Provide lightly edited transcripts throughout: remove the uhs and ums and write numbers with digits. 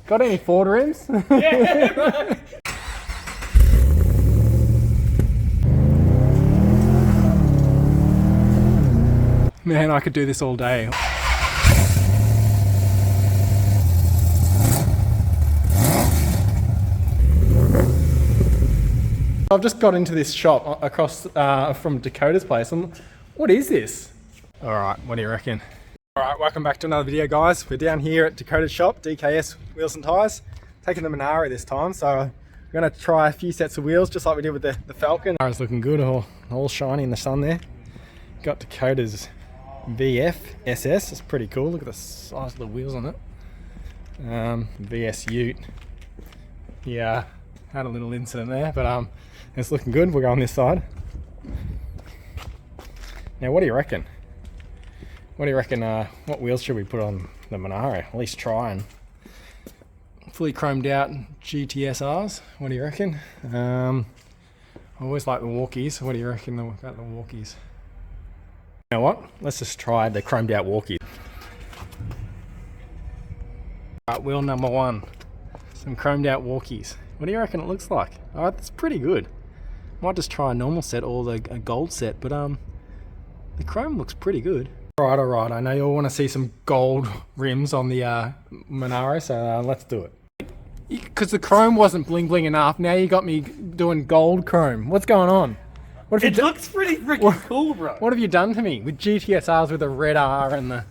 Got any Ford rims? Yeah, right. Man, I could do this all day. I've just got into this shop across from Dakota's place. What is this? All right, what do you reckon? All right, welcome back to another video, guys. We're down here at Dakota's shop, DKS Wheels and Tyres. Taking the Monaro this time, so we're gonna try a few sets of wheels, just like we did with the Falcon. It's looking good, all shiny in the sun there. Got Dakota's VF SS, it's pretty cool. Look at the size of the wheels on it. VS Ute. Yeah, had a little incident there, but it's looking good. We'll go on this side. Now, what do you reckon? What do you reckon? What wheels should we put on the Monaro? At least try and fully chromed out GTSRs. What do you reckon? I always like the walkies. What do you reckon about the walkies? You know what? Let's just try the chromed out walkie. Right, wheel number one. Some chromed out walkies. What do you reckon it looks like? Alright, that's pretty good. Might just try a normal set or a gold set, but the chrome looks pretty good. Alright, I know you all want to see some gold rims on the Monaro, so let's do it. Because the chrome wasn't bling bling enough, now you got me doing gold chrome. What's going on? What It looks pretty freaking cool, bro. What have you done to me with GTSRs with the red R and the...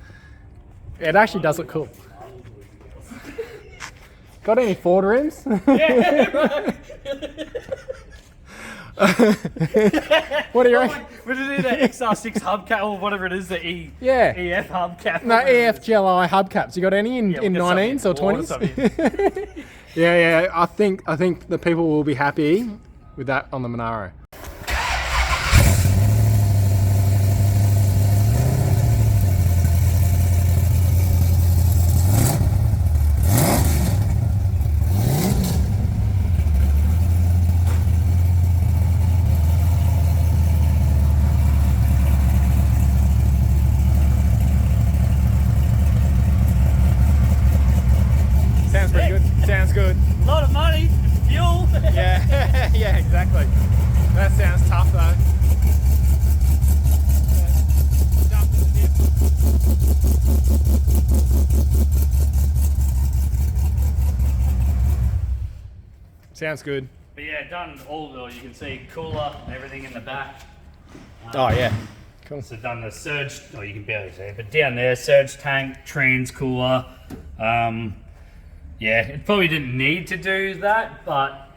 It actually does look cool. Got any Ford rims? Yeah, right. What do you reckon? Was it the XR6 hubcap or whatever it is, the EF hubcap? No, EF GLI hubcaps. You got any in 19s or 20s? Yeah. I think the people will be happy with that on the Monaro. Sounds pretty good. Sounds good. A lot of money, fuel. Yeah, yeah, exactly. That sounds tough though. Jump to the dip. Sounds good. But yeah, done all the, you can see cooler and everything in the back. Oh yeah, cool. So done the surge, oh you can barely see it, but down there, surge tank, trans cooler. Yeah, it probably didn't need to do that, but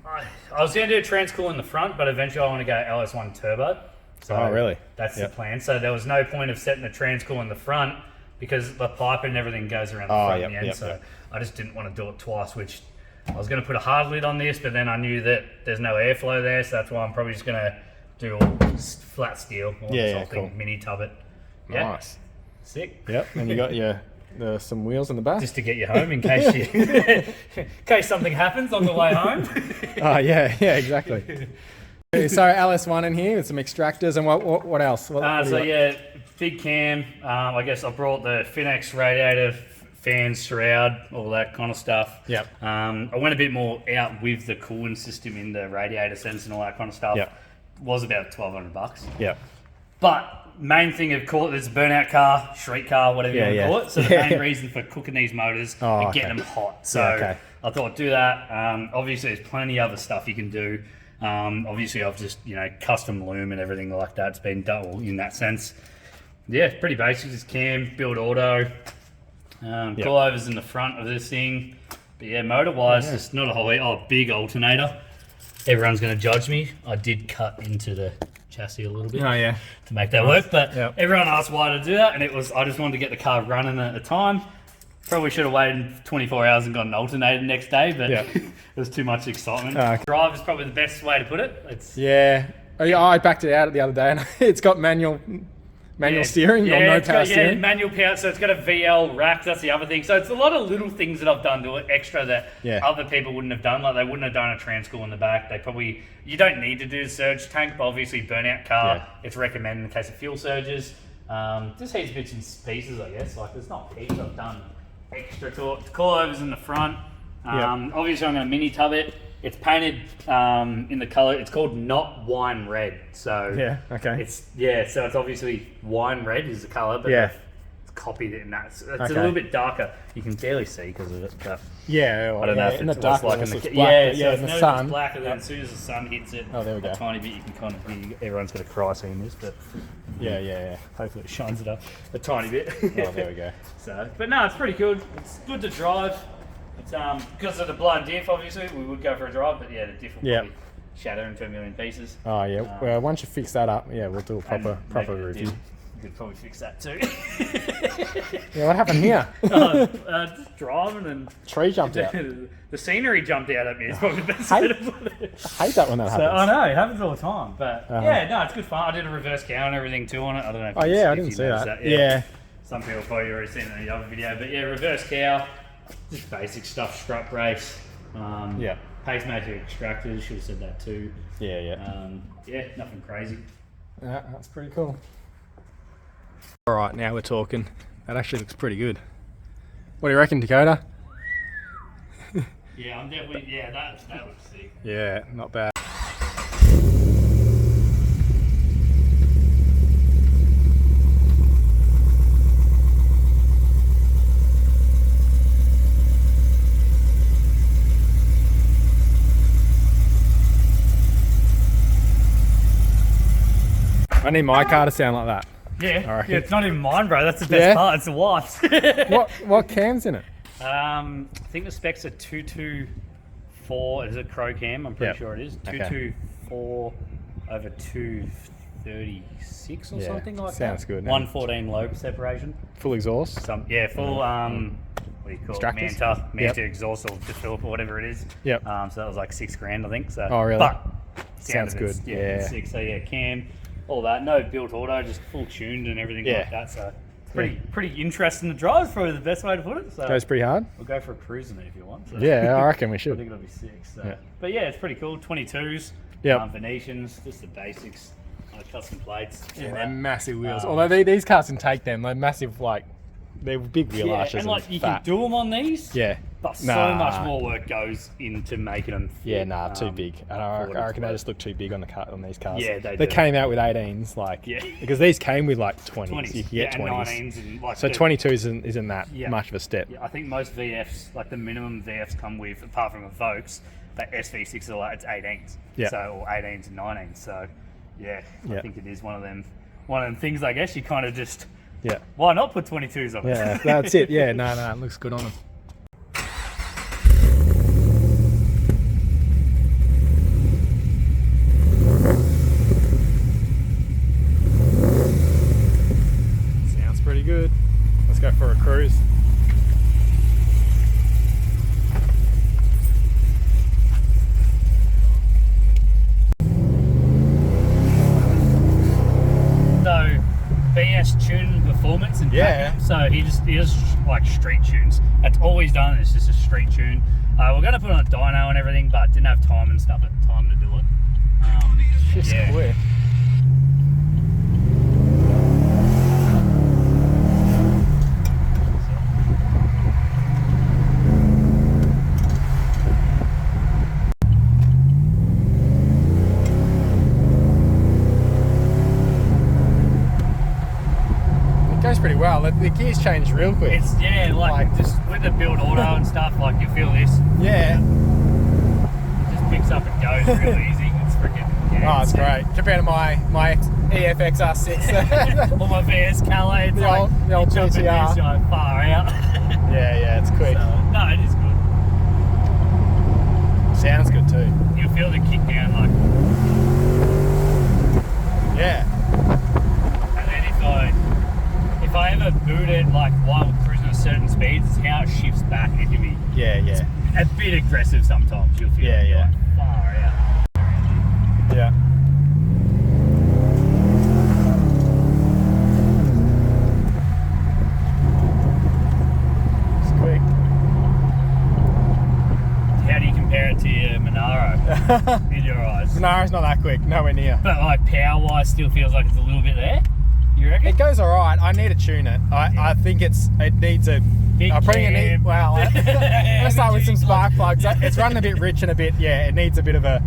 I was going to do a trans cooler in the front, but eventually I want to go LS1 turbo. So oh really? That's the plan. So there was no point of setting the trans cooler in the front because the pipe and everything goes around the front in the end. So I just didn't want to do it twice, which I was going to put a hard lid on this, but then I knew that there's no airflow there, so that's why I'm probably just going to do all flat steel. Cool. Mini tub it. Nice. Sick. Yep, and you got some wheels in the back. Just to get you home in case in case something happens on the way home. Oh yeah, exactly. So LS1 in here with some extractors and what else? Yeah, big cam. I guess I brought the Finex radiator, fans, shroud, all that kind of stuff. Yep. I went a bit more out with the cooling system in the radiator sense and all that kind of stuff. Yep. Was about $1,200. Yep. But main thing of course, there's a burnout car, street car, whatever you want to call it. So the main reason for cooking these motors and getting them hot. So I thought do that. Obviously there's plenty of other stuff you can do. Obviously I've just, custom loom and everything like that. It's been done in that sense. Yeah, pretty basic. Just cam, build auto, coilovers in the front of this thing. But yeah, motor wise, it's not a whole big alternator. Everyone's going to judge me. I did cut into the chassis a little bit to make that work, but everyone asked why to do that, and I just wanted to get the car running at the time. Probably should have waited 24 hours and got an alternator next day, but it was too much excitement. Drive is probably the best way to put it. I backed it out the other day and it's got manual steering or no power steering. Yeah, manual power, so it's got a VL rack, that's the other thing. So it's a lot of little things that I've done to it extra that other people wouldn't have done. Like they wouldn't have done a transcool in the back. You don't need to do the surge tank, but obviously burnout car, it's recommended in case of fuel surges. Just heaps bits and pieces, I guess. Like there's not heaps I've done extra coilovers in the front. Obviously, I'm going to mini tub it. It's painted in the color. It's called Not Wine Red. So so it's obviously wine red is the color, but it's copied it in that. It's a little bit darker. You can barely see because of it. But I don't know if in the it's dark like in the in the sun. It's black, and then as soon as the sun hits it, there we go. a tiny bit, you can kind of hear. Everyone's got to cry seeing this, but hopefully it shines it up a tiny bit. Oh, there we go. So, but no, it's pretty good. It's good to drive. It's because of the blown diff, obviously, we would go for a drive, but the diff will probably shatter into a million pieces. Oh yeah. Well, once you fix that up, we'll do a proper review. You could probably fix that too. What happened here? Just driving and tree jumped out. The scenery jumped out at me. It's probably the best way to put it. I hate that when that happens. I know, it happens all the time. But it's good fun. I did a reverse cow and everything too on it. I don't know if I didn't see that. Yeah. Some people probably already seen it in the other video. But reverse cow, just basic stuff, strut brace. Pacemaker extractors, should have said that too. Nothing crazy. Yeah, that's pretty cool. All right, now we're talking. That actually looks pretty good. What do you reckon, Dakota? I'm definitely, that looks sick. Yeah, not bad. I need my car to sound like that. It's not even mine, bro. That's the best part. It's the wife's. What cam's in it? I think the specs are 224. Is it Crow cam? I'm pretty sure it is. 224 over 236 or something like that. Sounds good. 114 lobe separation. Full exhaust. Full. What do you call it? Manta exhaust or Phillip or whatever it is. Yep. So that was like $6,000, I think. So. Oh really? But sounds good. It's sick. So cam. All that, no built auto, just full tuned and everything like that. So it's pretty interesting to drive. It's probably the best way to put it. So goes pretty hard. We'll go for a cruise in it if you want. So. I reckon we should. I think it'll be sick. So. But it's pretty cool. 22s, Venetians, just the basics, custom plates. They're massive wheels. Although these cars can take them, they're massive, they're big wheel arches. And you can do them on these. But so much more work goes into making them fit. Too big. And I reckon they just look too big on these cars. Yeah, they came out with 18s, because these came with 20s. You can get 20s. And 19s and so 22 isn't that much of a step. I think most VFs, the minimum VFs come with, apart from a Vokes, but SV6 are it's 18s. So, or 18s and 19s. So, I think it is one of them things. I guess you kind of just why not put 22s on it? Yeah, that's it. Yeah, no, it looks good on them. Pretty good. Let's go for a cruise. So BS tune performance and so he just street tunes. That's all he's done. It's just a street tune. We're gonna put on a dyno and everything, but didn't have time and stuff at the time to do it. Just quick. Goes pretty well. The gears change real quick. It's just with the build auto and stuff, you feel this. Yeah. It just picks up and goes real easy. It's freaking. It's great. Compared to my EFX R6 or my VS Calais, the old GTR. Far out. Yeah, it's quick. So, no, it is good. Sounds good too. You feel the kick down And then if I ever boot it while we're cruising at certain speeds, it's how it shifts back into me. It's a bit aggressive sometimes. You'll feel far out. Yeah. It's quick. How do you compare it to your Monaro in your eyes? Monaro's not that quick, nowhere near. But power-wise, still feels like it's a little bit there. You reckon? It goes alright. I need to tune it. I think it needs a I'm putting it in. Well, let's start with some spark plugs. It's running a bit rich and a bit, yeah, it needs a bit of a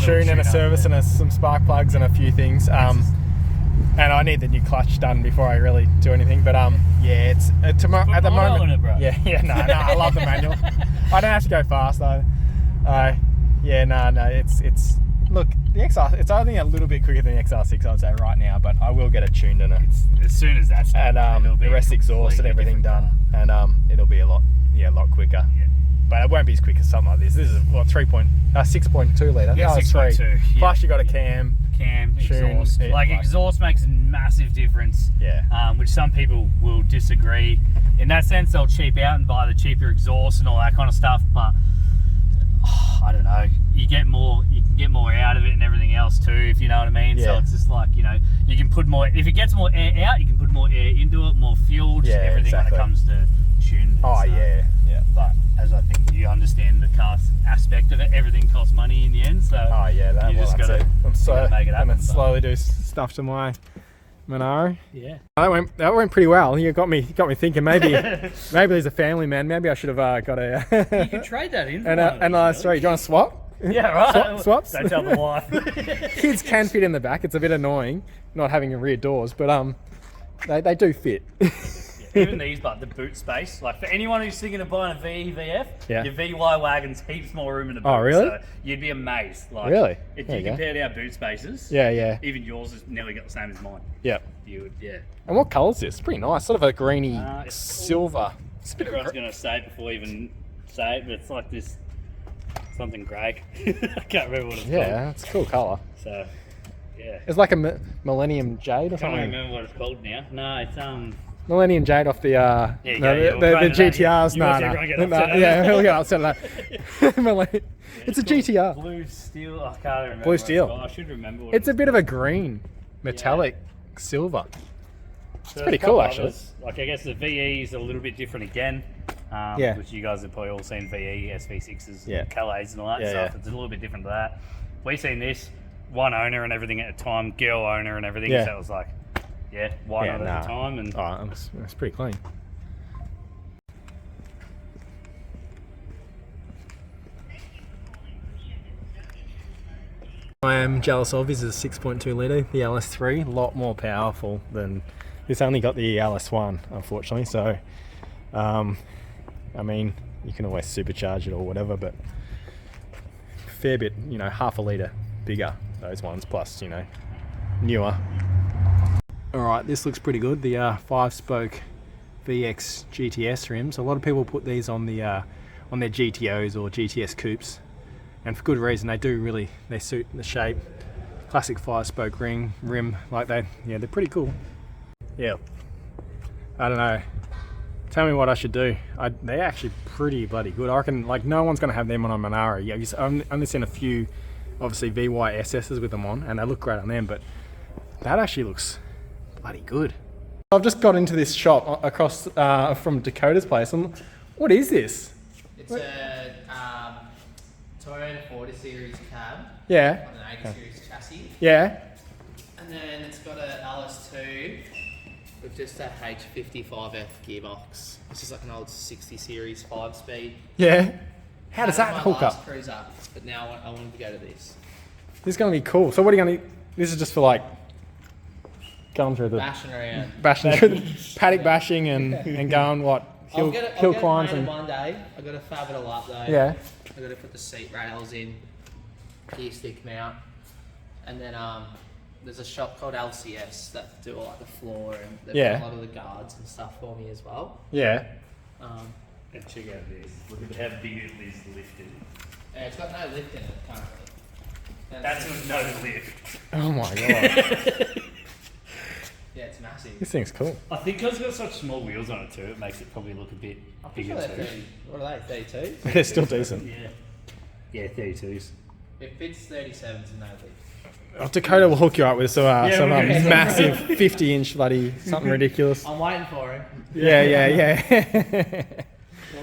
tune and a service and some spark plugs and a few things. And I need the new clutch done before I really do anything. But yeah, it's tomorrow at the moment. No, I love the manual. I don't have to go fast though. It's look, the XR. It's only a little bit quicker than the XR6, I'd say right now. But I will get it tuned and as soon as that's done, and the rest exhaust and everything done, and it'll be a lot quicker. Yeah. But it won't be as quick as something like this. This is what 6.2 litre. Yeah, 6.2. Yeah. Plus you got a cam, exhaust. Exhaust makes a massive difference. Yeah. Which some people will disagree. In that sense, they'll cheap out and buy the cheaper exhaust and all that kind of stuff. But I don't know. You can get more out of it and everything else too, if you know what I mean. Yeah. So it's just like, you can put more. If it gets more air out, you can put more air into it, more fuel, just everything when it comes to tuning. Yeah. But as I think you understand the car aspect of it, everything costs money in the end. So you just got to make it happen. I'm slowly do stuff to my Monaro. Yeah. That went pretty well. You got me thinking maybe there's a family man. Maybe I should have got a. You could trade that in. Sorry, do you want to swap? Yeah, right. Swaps. Don't tell the wife. Kids can fit in the back. It's a bit annoying not having a rear doors, but they do fit. Even these, but the boot space, like for anyone who's thinking of buying a VF, your VY wagon's heaps more room in the boot. Oh, really? So you'd be amazed. Like, really? If you compared our boot spaces, even yours has nearly got the same as mine. Yeah. You would, And what colour is this? It's pretty nice. Sort of a greeny silver. Everyone's going to say it before we even say it, but it's like this something grey. I can't remember what it's called. Yeah, it's a cool colour. So, yeah. It's like a Millennium Jade or something. I can't remember what it's called now. No, it's Millennium Jade off the GTRs. We'll get upset at that. It's a GTR. Blue steel. I can't remember. Blue steel. I should remember what it's a bit of a green, metallic silver. It's pretty cool, actually. Like, I guess the VE is a little bit different again. Which you guys have probably all seen VE, SV6s, Calais and all that stuff. It's a little bit different to that. We've seen this, one owner and everything at the time, girl owner and everything. So it was like, why not at the time? And it's pretty clean. I am jealous of is a 6.2 litre, the LS3, a lot more powerful than this. Only got the LS1, unfortunately. So, I mean, you can always supercharge it or whatever, but fair bit, half a litre bigger, those ones, plus, newer. Alright, this looks pretty good. The 5-spoke VX GTS rims. A lot of people put these on their GTOs or GTS coupes, and for good reason. They suit the shape. Classic 5-spoke rim, like they're pretty cool. Yeah, I don't know. Tell me what I should do. They're actually pretty bloody good. I reckon no one's going to have them on a Monaro. Yeah, I've only seen a few, obviously VY SSs with them on, and they look great on them. But that actually looks bloody good. I've just got into this shop across from Dakota's place. What is this? It's a Toyota 40 Series cab. Yeah. On an 80 Series chassis. Yeah. And then it's got a LS2 with just a H55F gearbox. This is like an old 60 Series 5-speed. Yeah. How does that hook up? Cruiser, but now I wanted to go to this. This is going to be cool. So what are you going to... This is just for going through the... Bashing through the paddock bashing and going hill climbs. And one day. I've got to fab it all up though. Yeah. I've got to put the seat rails in, gear stick mount, and then there's a shop called LCS that do all the floor and they've got a lot of the guards and stuff for me as well. Yeah. And check out this. Look at how big it is lifted. Yeah, it's got no lift in it currently. That's with no lift. Oh my god. Yeah, it's massive. This thing's cool. I think because it's got such small wheels on it too, it makes it probably look a bit bigger too. What are they, 32? They're still decent. Yeah, 32s. It fits 37s and no lift. Dakota will hook you up with some massive 50-inch bloody something ridiculous. I'm waiting for him. Yeah.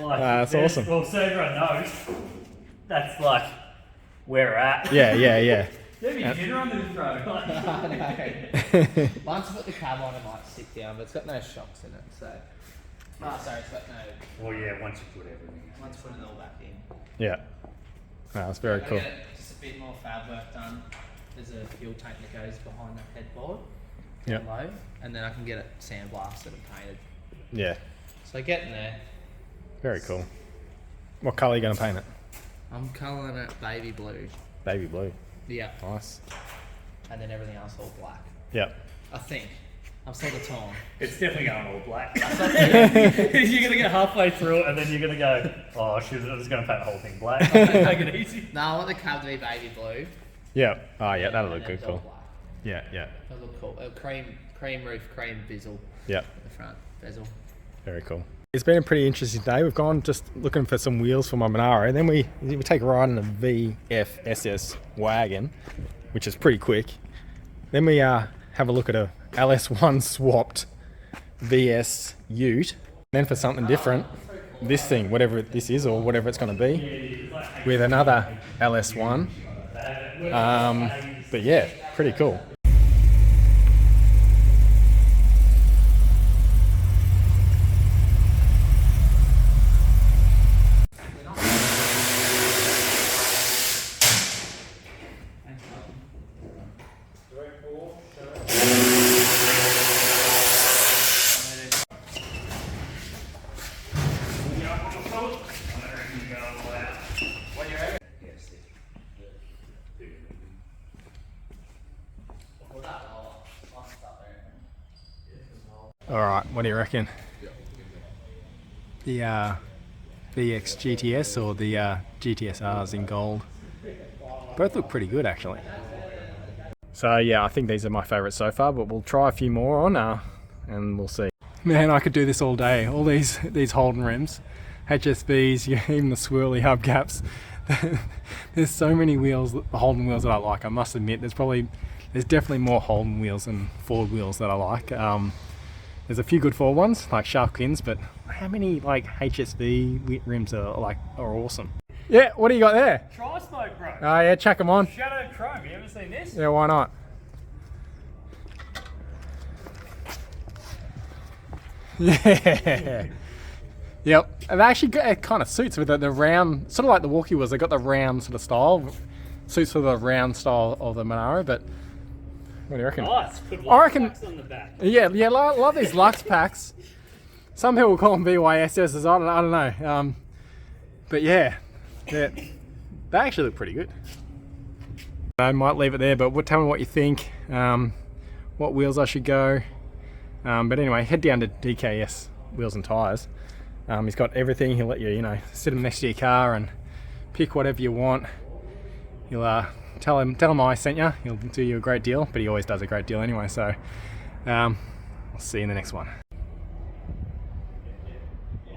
That's awesome. Well, so everyone knows, that's where we're at. Yeah. There'd be dinner on this road. Once I put the cab on, it might sit down, but it's got no shocks in it, so. Oh, sorry, it's got no. Well, yeah, once you put everything in. Once put it all back in. Yeah. No, that's very cool. Get just a bit more fab work done. There's a fuel tank that goes behind the headboard. Yeah. Low, and then I can get it sandblasted and painted. Yeah. So getting there. Very cool. What colour are you going to paint it? I'm colouring it baby blue. Baby blue. Yeah. Nice. And then everything else all black. Yeah. I think. I'm still the torn. It's definitely going all black. You're going to get halfway through it and then you're going to go, oh, shoot, I'm just going to paint the whole thing black. Make it easy. No, I want the cab to be baby blue. Yeah. Oh, yeah, that'll look And good. then all Cool. black. Yeah, yeah. That'll look cool. Cream roof, cream bezel. Yeah. The front bezel. Very cool. It's been a pretty interesting day. We've gone just looking for some wheels for my Monaro. Then we take a ride in a VFSS wagon, which is pretty quick. Then we have a look at a LS1 swapped VS Ute. Then for something different, this thing, whatever this is or whatever it's going to be, with another LS1. But yeah, pretty cool. All right, what do you reckon? The VX GTS or the GTSRs in gold? Both look pretty good actually. So yeah, I think these are my favourites so far, but we'll try a few more on and we'll see. Man, I could do this all day. All these Holden rims, HSBs, even the swirly hubcaps. There's so many wheels, Holden wheels that I like. I must admit, there's definitely more Holden wheels than Ford wheels that I like. There's a few good Ford ones like Sharkins, but how many like HSV rims are awesome? Yeah, what do you got there? Tri-smoke, bro. Oh yeah, chuck them on. Shadow Chrome, you ever seen this? Yeah, why not? Yeah. Yep. It actually it kind of suits with the round, sort of like the walkie wheels. They got the round sort of style. Suits for the round style of the Monaro, but what do you reckon? Nice. Put I reckon. Lux on the back. Yeah, love these Lux packs. Some people call them VYSSs. I don't know. But yeah, they actually look pretty good. I might leave it there, but tell me what you think. What wheels I should go. But anyway, head down to DKS Wheels and Tyres. He's got everything. He'll let you, sit him next to your car and pick whatever you want. He'll tell him I sent you. He'll do you a great deal, but he always does a great deal anyway. So, I'll see you in the next one.